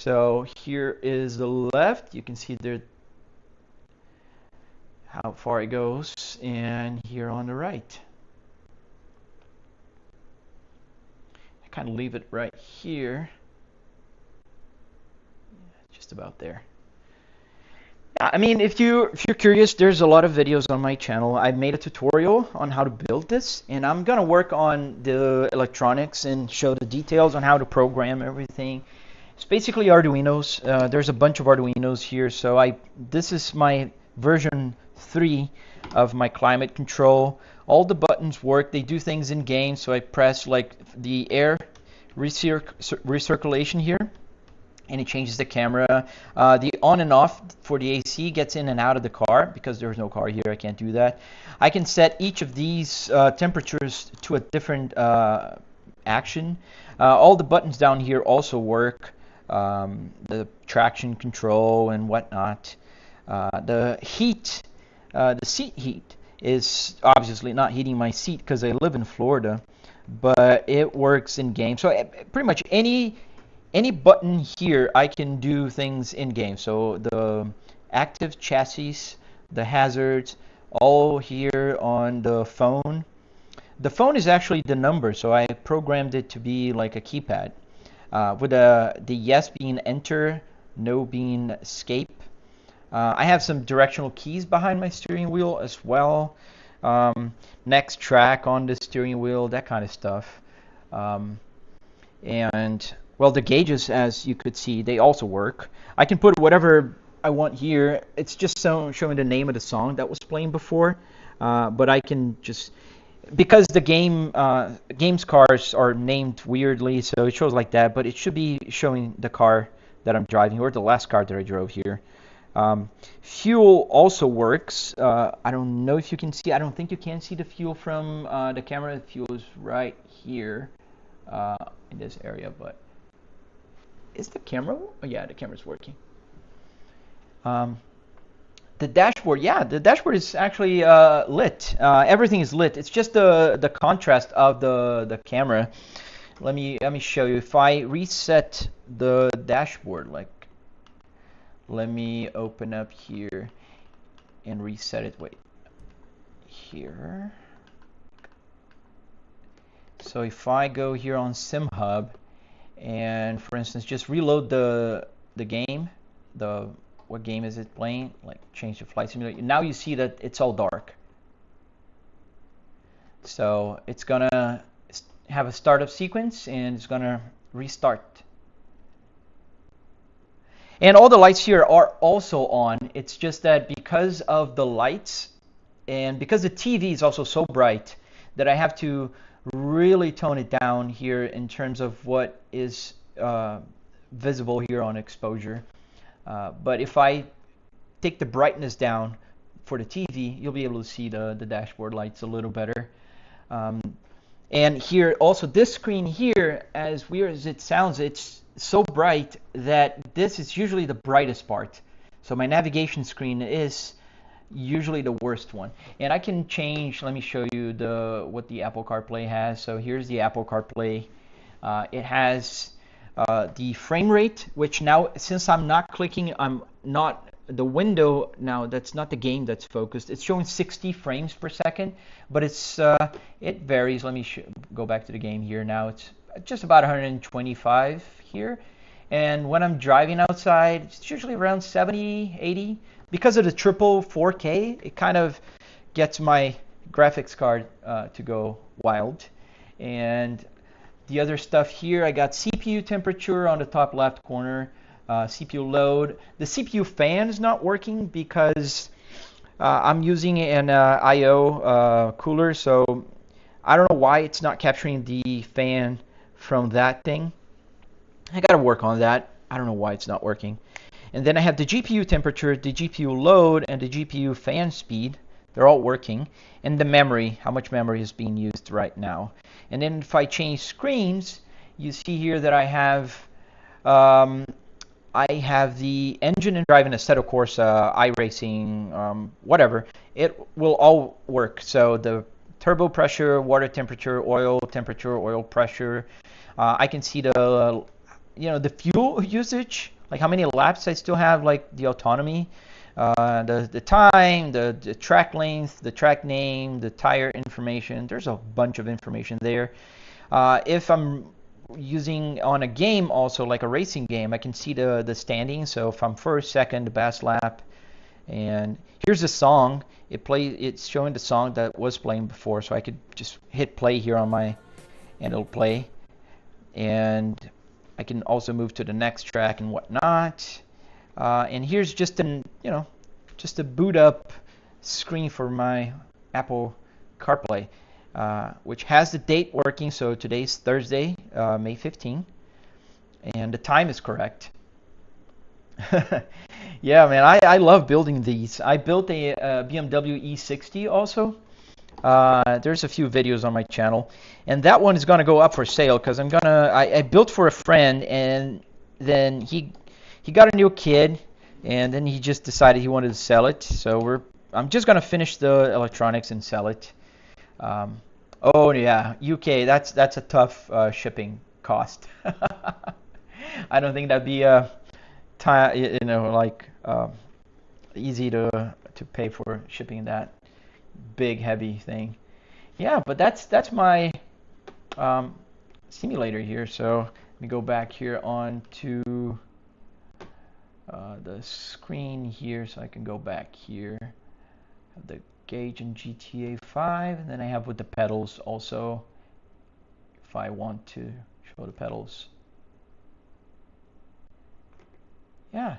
So here is the left. You can see there how far it goes, and here on the right. I kind of leave it right here, just about there. Yeah, I mean, if you're curious, there's a lot of videos on my channel. I've made a tutorial on how to build this, and I'm gonna work on the electronics and show the details on how to program everything. It's basically Arduinos. There's a bunch of Arduinos here, so this is my version 3 of my climate control. All the buttons work. They do things in game, so I press like the air recirculation here, and it changes the camera. The on and off for the AC gets in and out of the car. Because there's no car here, I can't do that. I can set each of these temperatures to a different action. All the buttons down here also work. The traction control and whatnot. The heat, the seat heat is obviously not heating my seat because I live in Florida, but it works in game. So pretty much any button here, I can do things in game. So the active chassis, the hazards, all here on the phone. The phone is actually the number, so I programmed it to be like a keypad. With the yes being enter, no being escape. I have some directional keys behind my steering wheel as well. Next track on the steering wheel, that kind of stuff. And well, the gauges, as you could see, they also work. I can put whatever I want here. It's just showing the name of the song that was playing before. But I can just, because the game's cars are named weirdly, so it shows like that. But it should be showing the car that I'm driving, or the last car that I drove here. Fuel also works. I don't know if you can see. I don't think you can see the fuel from the camera. The fuel is right here in this area, but is the camera? Oh yeah, the camera's working. The dashboard, yeah, the dashboard is actually lit. Everything is lit. It's just the contrast of the camera. Let me show you. If I reset the dashboard, like, let me open up here and reset it. Wait, here. So if I go here on SimHub and, for instance, just reload the game, what game is it playing? Like, change to Flight Simulator. Now you see that it's all dark. So it's gonna have a startup sequence and it's gonna restart. And all the lights here are also on. It's just that because of the lights and because the TV is also so bright that I have to really tone it down here in terms of what is visible here on exposure. But if I take the brightness down for the TV, you'll be able to see the dashboard lights a little better. And here also, this screen here, as weird as it sounds, it's so bright that this is usually the brightest part. So my navigation screen is usually the worst one. And I can change, let me show you what the Apple CarPlay has. So here's the Apple CarPlay. It has the frame rate, which now, since I'm not clicking, I'm not the window now, that's not the game that's focused. It's showing 60 frames per second, but it's it varies. Let me go back to the game here now. It's just about 125 here, and when I'm driving outside, it's usually around 70, 80. Because of the triple 4K, it kind of gets my graphics card to go wild. And the other stuff here, I got CPU temperature on the top left corner, CPU load. The CPU fan is not working because I'm using an I/O cooler, so I don't know why it's not capturing the fan from that thing. I gotta work on that. I don't know why it's not working. And then I have the GPU temperature, the GPU load, and the GPU fan speed. They're all working. And the memory, how much memory is being used right now. And then if I change screens, you see here that I have the engine and drive and assetto corsa, iRacing, whatever. It will all work. So the turbo pressure, water temperature, oil pressure. I can see the the fuel usage, like how many laps I still have, like the autonomy, the time, the track length, the track name, the tire information. There's a bunch of information there. If I'm using on a game also, like a racing game, I can see the standings. So if I'm first, second, the best lap. And here's the song. It's showing the song that was playing before, so I could just hit play here on my, and it'll play. And I can also move to the next track and whatnot. And here's just just a boot up screen for my Apple CarPlay, which has the date working. So today's Thursday, May 15, and the time is correct. Yeah, man, I love building these. I built a BMW E60 also. There's a few videos on my channel, and that one is gonna go up for sale because I built for a friend, and then he got a new kid, and then he just decided he wanted to sell it. So I'm just gonna finish the electronics and sell it. Oh yeah, UK, that's a tough shipping cost. I don't think that'd be easy to pay for shipping that big heavy thing. Yeah, but that's my simulator here. So let me go back here on to the screen here, so I can go back here. Have the gauge in GTA 5, and then I have with the pedals also, if I want to show the pedals. Yeah,